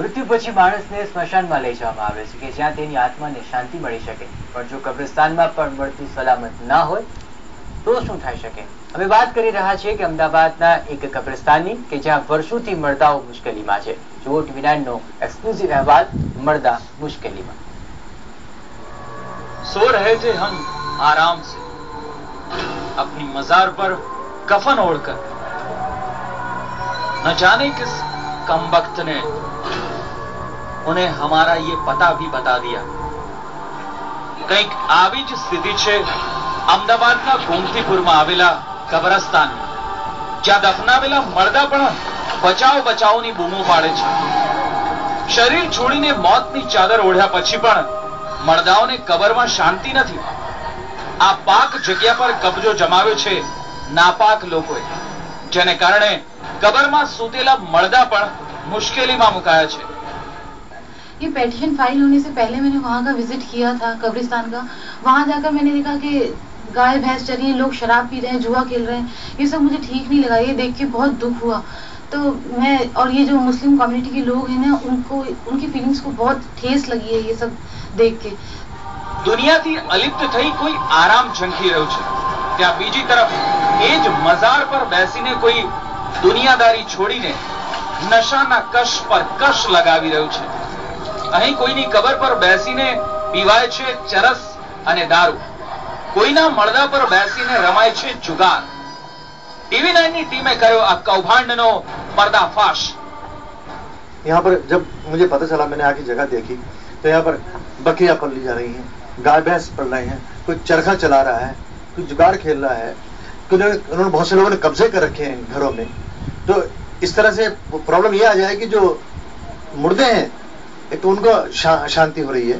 મૃત્યુ પછી માણસને સ્મશાનમાં લઈ જવામાં આવે છે કે જ્યાં તેની આત્માને શાંતિ મળી શકે, પણ જો કબ્રસ્તાનમાં પણ મળતું સલામત ના હોય તો શું થઈ શકે? અમે વાત કરી રહ્યા છીએ કે અમદાવાદના એક કબ્રસ્તાનની કે જ્યાં વર્ષોથી મરદાઓ મુશ્કેલીમાં છે. જુઓ TV9 નો એક્સક્લુઝિવ અહેવાલ, મરदा मुश्किली में। सो रहे थे हम आराम से अपनी मजार पर कफन ओढ़कर, न जाने किस कमबख्त ने उन्हें हमारा ये पता भी बता दिया। કંઈક આવી જ સ્થિતિ છે અમદાવાદના ગોમતીપુરમાં આવેલા કબ્રસ્તાન, જ્યાં દફનાવેલા મરદા પણ બચાવ બચાવની બૂમો પાડે છે. શરીર છોડીને મોતની ચાદર ઓઢ્યા પછી પણ મરદાઓને કબરમાં શાંતિ નથી. આ પાક જગ્યા પર કબજો જમાવ્યો છે નાપાક લોકોએ, જેને કારણે કબરમાં સૂતેલા મરદા પણ मुश्किल मुकाया है। ये पेटिशन फाइल होने से पहले मैंने वहाँ का विजिट किया था, कब्रिस्तान का। वहाँ जाकर मैंने देखा कि गाय भैंस चरी हैं, लोग शराब पी रहे हैं, जुआ खेल रहे हैं। ये सब मुझे ठीक नहीं लगा, ये देख के बहुत दुख हुआ। तो मैं और ये जो मुस्लिम कम्युनिटी के लोग हैं ना, उनको उनकी फीलिंग्स को बहुत ठेस लगी है ये सब देख के। દુનિયાથી અલિપ્ત થઈ કોઈ આરામ ઝંખી રહ્યું છે, ત્યાં બીજી તરફ એ જ મઝાર પર બેસીને કોઈ દુનિયાદારી છોડીને નશાના કશ પર કશ લગાવી રહ્યું છે. અહીં કોઈની કબર પર બેસીને પીવાય છે ચરસ અને દારૂ, કોઈના મળદા પર બેસીને રમાય છે જુગાર. TV9 ની ટીમે કર્યો આ કૌભાંડનો पर्दाफाश। यहाँ पर जब मुझे पता चला, मैंने आके जगह देखी तो यहाँ पर बकरियां पल जा रही हैं, गाय भैंस पल रहे हैं, कोई चरखा चला रहा है, कोई जुगाड़ खेल रहा है, उन्होंने बहुत से लोगों ने कब्जे कर रखे हैं घरों में। तो इस तरह से प्रॉब्लम ये आ जाए कि जो मुर्दे हैं एक तो उनको शांति हो रही है।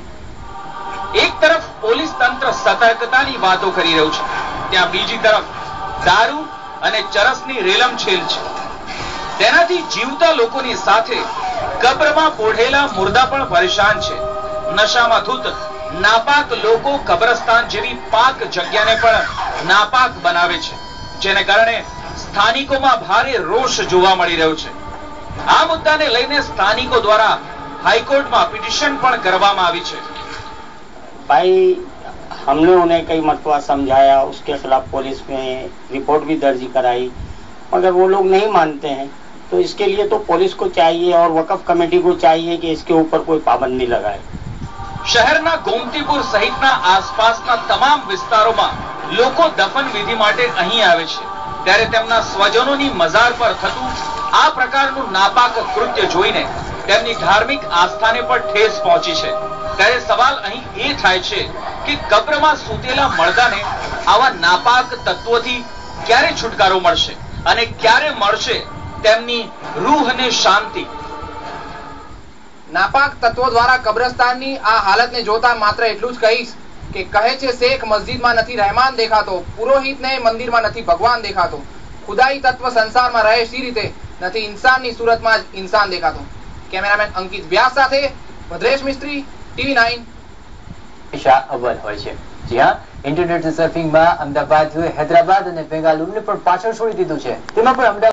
एक तरफ પોલીસ તંત્ર સતર્કતાની વાતો કરી રહ્યું છે, ત્યાં બીજી તરફ દારૂ અને ચરસની રેલમછેલ છે. તેનાથી જીવતા લોકોની સાથે કબ્રમાં પોઢેલા મુર્દા પણ પરેશાન છે. નશામાં ધૂત નાપાક લોકો કબ્રસ્તાન જેવી પાક જગ્યાને પણ નાપાક બનાવે છે, જેને કારણે સ્થાનિકોમાં ભારે રોષ જોવા મળી રહ્યો છે. આ મુદ્દાને લઈને સ્થાનિકો દ્વારા હાઈકોર્ટમાં પિટિશન પણ કરવામાં આવી છે. भाई हमने उन्हें कई मरतबा समझाया, उसके खिलाफ पुलिस में रिपोर्ट भी दर्ज कराई, मगर वो लोग नहीं मानते हैं। तो इसके लिए तो पुलिस को चाहिए और वक्फ कमेटी को चाहिए कि इसके ऊपर कोई पाबंदी लगाए। શહેરના ગોમતીપુર સહિતના આસપાસના તમામ વિસ્તારોમાં લોકો દફન વિધિ માટે અહીં આવે છે, ત્યારે તેમના સ્વજનોની મઝાર પર થતું આ પ્રકારનું નાપાક કૃત્ય જોઈને તેમની ધાર્મિક આસ્થાને પણ ઠેસ પહોંચી છે. ત્યારે સવાલ અહીં એ થાય છે કે કબ્રમાં સૂતેલા મરદાને આવા નાપાક તત્વોથી ક્યારે છુટકારો મળશે અને ક્યારે મળશે તેમની રૂહને શાંતિ. નાપાક તત્વો દ્વારા કબ્રસ્તાનની આ હાલતને જોતા માત્ર એટલું જ કહીશ કે કહે છે શેખ મસ્જિદમાં નથી રહેમાન દેખાતો, પુરોહિતને મંદિરમાં નથી ભગવાન દેખાતો, ખુદાઈ તત્વ સંસારમાં રહે સી રીતે નથી ઇન્સાનની સુરતમાં જ ઇન્સાન દેખાતો. કેમેરામેન અંકિત વ્યાસ સાથે ભદ્રેશ મિસ્ત્રી, TV9। અવ્વલ હોય છે. જી હા, ઇન્ટરનેટ સર્ફિંગમાં અમદાવાદ, હૈદરાબાદ અને બેંગાલુરુને પણ પાછળ છોડી દીધું છે. તેમાં પણ અમદાવાદ